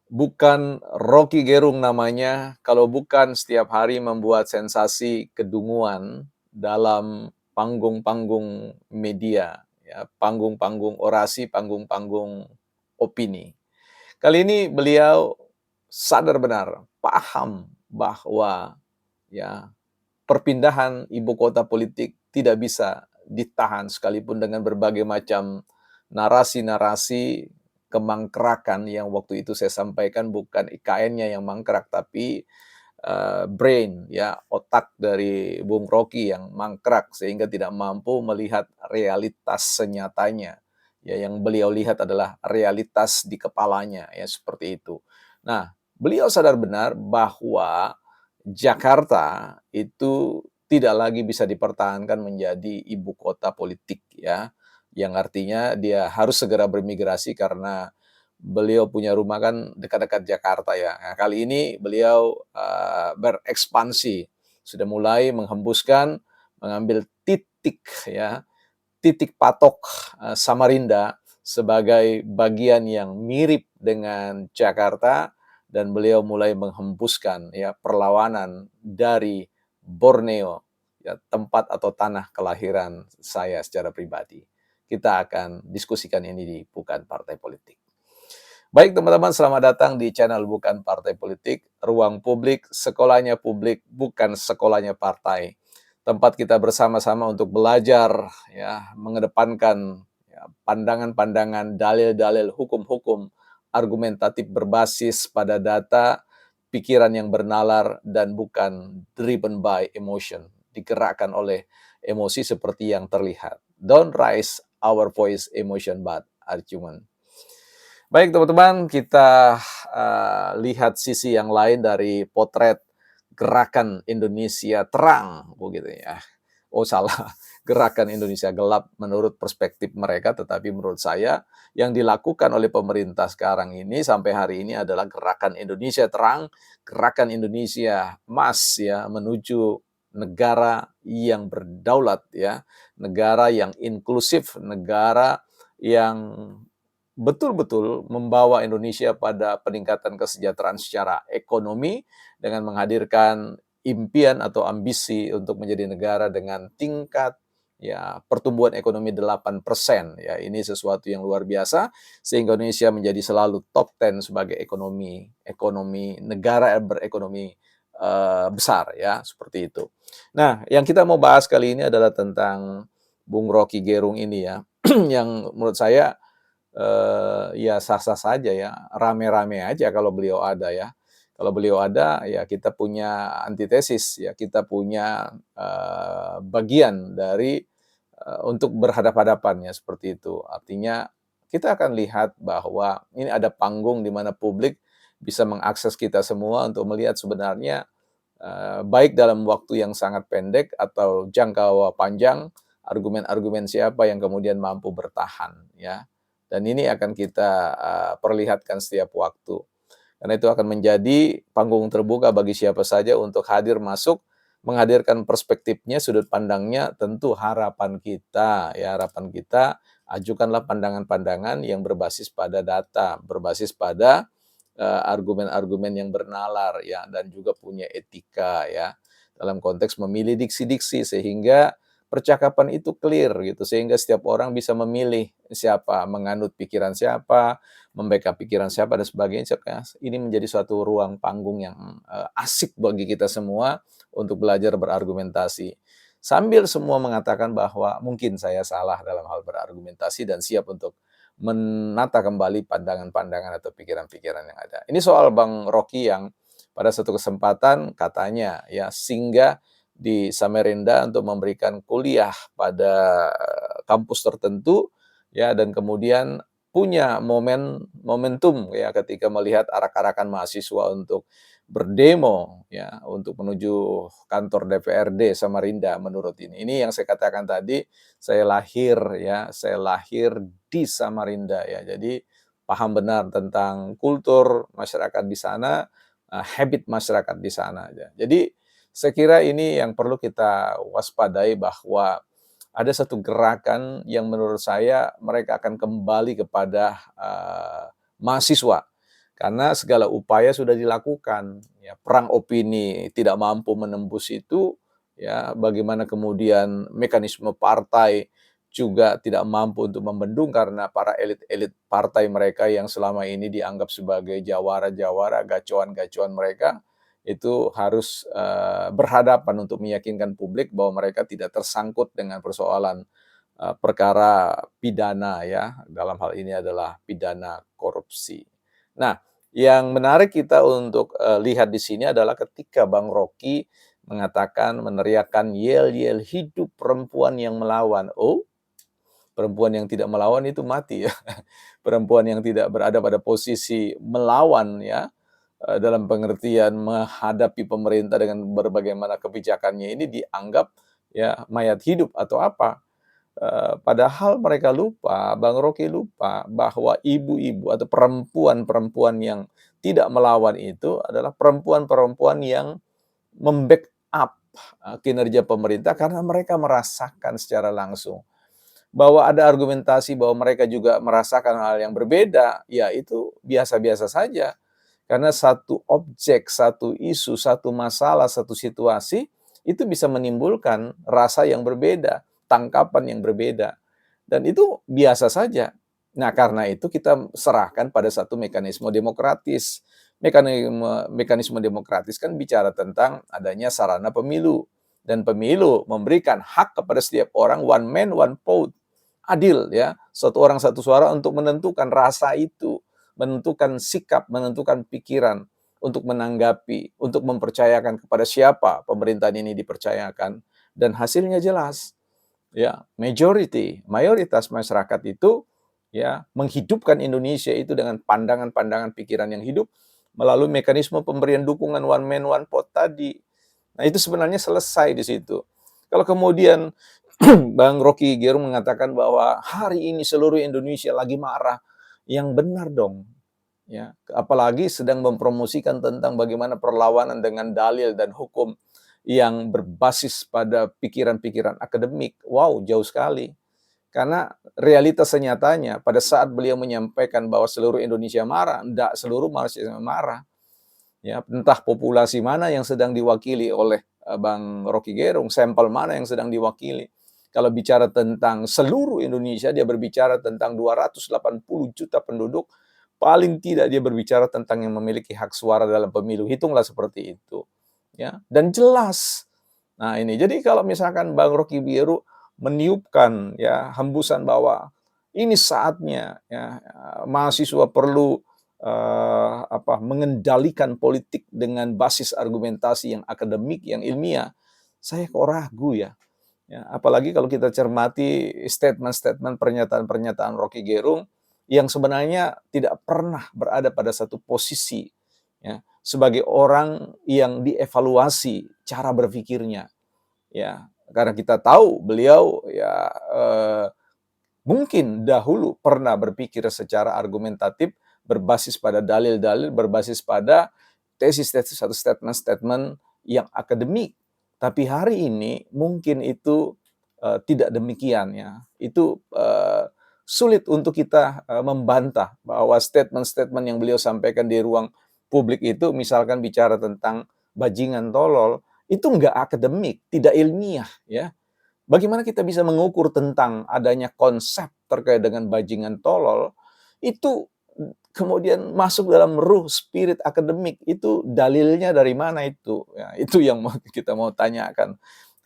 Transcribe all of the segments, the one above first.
Bukan Rocky Gerung namanya, kalau bukan setiap hari membuat sensasi kedunguan dalam panggung-panggung media, ya, panggung-panggung orasi, panggung-panggung opini. Kali ini beliau sadar benar, paham bahwa ya perpindahan ibu kota politik tidak bisa ditahan sekalipun dengan berbagai macam narasi-narasi kemangkrakan yang waktu itu saya sampaikan bukan IKN-nya yang mangkrak tapi brain ya, otak dari Bung Rocky yang mangkrak sehingga tidak mampu melihat realitas senyatanya. Ya, yang beliau lihat adalah realitas di kepalanya ya seperti itu. Nah, beliau sadar benar bahwa Jakarta itu tidak lagi bisa dipertahankan menjadi ibu kota politik ya, yang artinya dia harus segera bermigrasi karena beliau punya rumah kan dekat-dekat Jakarta ya. Nah, kali ini beliau, berekspansi, sudah mulai menghembuskan, mengambil titik ya, titik patok, Samarinda sebagai bagian yang mirip dengan Jakarta dan beliau mulai menghembuskan ya perlawanan dari Borneo, ya tempat atau tanah kelahiran saya secara pribadi. Kita akan diskusikan ini di Bukan Partai Politik. Baik teman-teman, selamat datang di channel Bukan Partai Politik, ruang publik, sekolahnya publik, bukan sekolahnya partai. Tempat kita bersama-sama untuk belajar, ya, mengedepankan ya, pandangan-pandangan, dalil-dalil, hukum-hukum, argumentatif berbasis pada data, pikiran yang bernalar, dan bukan driven by emotion, digerakkan oleh emosi seperti yang terlihat. Don't raise our voice emotion but argument. Baik teman-teman, kita lihat sisi yang lain dari potret Gerakan Indonesia Terang, begitu ya. Oh salah, Gerakan Indonesia Gelap menurut perspektif mereka, tetapi menurut saya yang dilakukan oleh pemerintah sekarang ini sampai hari ini adalah Gerakan Indonesia Terang, Gerakan Indonesia Emas ya, menuju negara yang berdaulat ya, negara yang inklusif, negara yang betul-betul membawa Indonesia pada peningkatan kesejahteraan secara ekonomi dengan menghadirkan impian atau ambisi untuk menjadi negara dengan tingkat ya pertumbuhan ekonomi 8% ya. Ini sesuatu yang luar biasa sehingga Indonesia menjadi selalu top 10 sebagai ekonomi ekonomi negara yang berekonomi besar ya, seperti itu. Nah, yang kita mau bahas kali ini adalah tentang Bung Rocky Gerung ini ya, yang menurut saya ya sah-sah saja ya, rame-rame aja kalau beliau ada ya. Kalau beliau ada, ya kita punya antitesis, ya kita punya, bagian dari, untuk berhadapan-hadapan ya, seperti itu. Artinya kita akan lihat bahwa ini ada panggung di mana publik bisa mengakses kita semua untuk melihat sebenarnya, baik dalam waktu yang sangat pendek atau jangka panjang, argumen-argumen siapa yang kemudian mampu bertahan ya. Dan ini akan kita perlihatkan setiap waktu. Karena itu akan menjadi panggung terbuka bagi siapa saja untuk hadir masuk, menghadirkan perspektifnya, sudut pandangnya, tentu harapan kita, ya harapan kita, ajukanlah pandangan-pandangan yang berbasis pada data, berbasis pada argumen-argumen yang bernalar, ya, dan juga punya etika, ya, dalam konteks memilih diksi-diksi sehingga percakapan itu clear gitu, sehingga setiap orang bisa memilih siapa, menganut pikiran siapa, membackup pikiran siapa dan sebagainya. Ini menjadi suatu ruang panggung yang asik bagi kita semua untuk belajar berargumentasi. Sambil semua mengatakan bahwa mungkin saya salah dalam hal berargumentasi dan siap untuk menata kembali pandangan-pandangan atau pikiran-pikiran yang ada. Ini soal Bang Rocky yang pada satu kesempatan katanya ya singgah di Samarinda untuk memberikan kuliah pada kampus tertentu ya dan kemudian punya momentum ya ketika melihat arak-arakan mahasiswa untuk berdemo ya untuk menuju kantor DPRD Samarinda menurut ini. Ini yang saya katakan tadi, saya lahir di Samarinda ya. Jadi paham benar tentang kultur masyarakat di sana, habit masyarakat di sana ya. Jadi saya kira ini yang perlu kita waspadai bahwa ada satu gerakan yang menurut saya mereka akan kembali kepada mahasiswa. karena segala upaya sudah dilakukan, ya. Perang opini tidak mampu menembus itu, ya, bagaimana kemudian mekanisme partai juga tidak mampu untuk membendung karena para elit-elit partai mereka yang selama ini dianggap sebagai jawara-jawara, gacuan-gacuan mereka, itu harus, berhadapan untuk meyakinkan publik bahwa mereka tidak tersangkut dengan persoalan, perkara pidana ya, dalam hal ini adalah pidana korupsi. Nah, yang menarik kita untuk, lihat di sini adalah ketika Bang Rocky mengatakan, meneriakkan, "Yel-yel, hidup perempuan yang melawan." Oh, perempuan yang tidak melawan itu mati ya. Perempuan yang tidak berada pada posisi melawan ya, dalam pengertian menghadapi pemerintah dengan berbagai mana kebijakannya ini dianggap ya mayat hidup atau apa. Padahal mereka lupa, Bang Rocky lupa bahwa ibu-ibu atau perempuan-perempuan yang tidak melawan itu adalah perempuan-perempuan yang membackup kinerja pemerintah karena mereka merasakan secara langsung. Bahwa ada argumentasi bahwa mereka juga merasakan hal yang berbeda, ya itu biasa-biasa saja. Karena satu objek, satu isu, satu masalah, satu situasi, itu bisa menimbulkan rasa yang berbeda, tangkapan yang berbeda. Dan itu biasa saja. Nah, karena itu kita serahkan pada satu mekanisme demokratis. Mekanisme demokratis kan bicara tentang adanya sarana pemilu. Dan pemilu memberikan hak kepada setiap orang, one man, one vote. Adil ya, satu orang satu suara untuk menentukan rasa itu, menentukan sikap, menentukan pikiran untuk menanggapi, untuk mempercayakan kepada siapa pemerintahan ini dipercayakan. Dan hasilnya jelas ya, mayoritas masyarakat itu ya menghidupkan Indonesia itu dengan pandangan-pandangan pikiran yang hidup melalui mekanisme pemberian dukungan one man one vote tadi. Nah, itu sebenarnya selesai di situ. Kalau kemudian Bang Rocky Gerung mengatakan bahwa hari ini seluruh Indonesia lagi marah, yang benar dong. Ya, apalagi sedang mempromosikan tentang bagaimana perlawanan dengan dalil dan hukum yang berbasis pada pikiran-pikiran akademik. Wow, jauh sekali. Karena realitas senyatanya pada saat beliau menyampaikan bahwa seluruh Indonesia marah, tidak seluruh manusia marah. Ya, entah populasi mana yang sedang diwakili oleh Bang Rocky Gerung, sampel mana yang sedang diwakili. Kalau bicara tentang seluruh Indonesia, dia berbicara tentang 280 juta penduduk, paling tidak dia berbicara tentang yang memiliki hak suara dalam pemilu. Hitunglah seperti itu. Ya, dan jelas. Nah, ini. Jadi kalau misalkan Bang Rocky Gerung meniupkan ya hembusan bahwa ini saatnya ya mahasiswa perlu mengendalikan politik dengan basis argumentasi yang akademik, yang ilmiah, saya kok ragu ya. Ya, apalagi kalau kita cermati statement-statement, pernyataan-pernyataan Rocky Gerung yang sebenarnya tidak pernah berada pada satu posisi ya sebagai orang yang dievaluasi cara berpikirnya ya. Karena kita tahu beliau ya mungkin dahulu pernah berpikir secara argumentatif, berbasis pada dalil-dalil, berbasis pada tesis-tesis atau statement-statement yang akademik. Tapi hari ini mungkin itu tidak demikian ya. Itu sulit untuk kita membantah bahwa statement-statement yang beliau sampaikan di ruang publik itu, misalkan bicara tentang bajingan tolol, itu enggak akademik, tidak ilmiah ya. Bagaimana kita bisa mengukur tentang adanya konsep terkait dengan bajingan tolol, itu kemudian masuk dalam ruh spirit akademik, itu dalilnya dari mana itu? Ya, itu yang kita mau tanyakan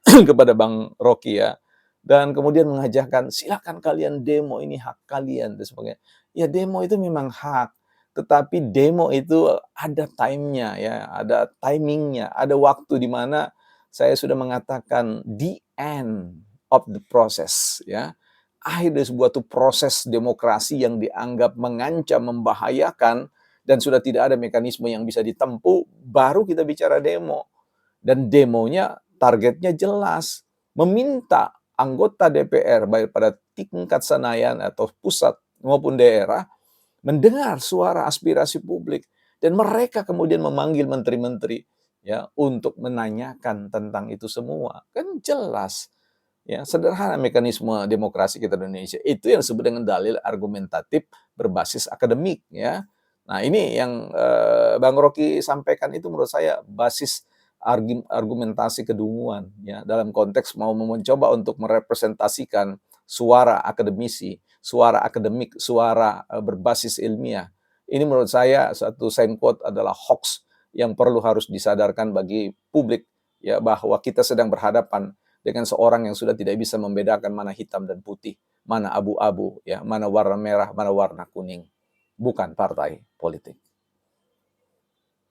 kepada Bang Rocky ya. Dan kemudian mengajarkan, silakan kalian demo, ini hak kalian, dan sebagainya. Ya demo itu memang hak, tetapi demo itu ada time-nya ya, ada timing-nya, ada waktu di mana saya sudah mengatakan the end of the process ya. Akhir dari sebuah tuh proses demokrasi yang dianggap mengancam, membahayakan, dan sudah tidak ada mekanisme yang bisa ditempuh, baru kita bicara demo. Dan demonya targetnya jelas, meminta anggota DPR baik pada tingkat senayan atau pusat maupun daerah mendengar suara aspirasi publik dan mereka kemudian memanggil menteri-menteri ya untuk menanyakan tentang itu semua. Kan jelas. Ya, sederhana mekanisme demokrasi kita di Indonesia. Itu yang disebut dengan dalil argumentatif berbasis akademik ya. Nah, ini yang, Bang Rocky sampaikan itu menurut saya basis argumentasi kedunguan ya, dalam konteks mau mencoba untuk merepresentasikan suara akademisi, suara akademik, suara, berbasis ilmiah. Ini menurut saya satu sign quote adalah hoax yang harus disadarkan bagi publik ya, bahwa kita sedang berhadapan dengan seorang yang sudah tidak bisa membedakan mana hitam dan putih, mana abu-abu ya, mana warna merah, mana warna kuning. Bukan partai politik.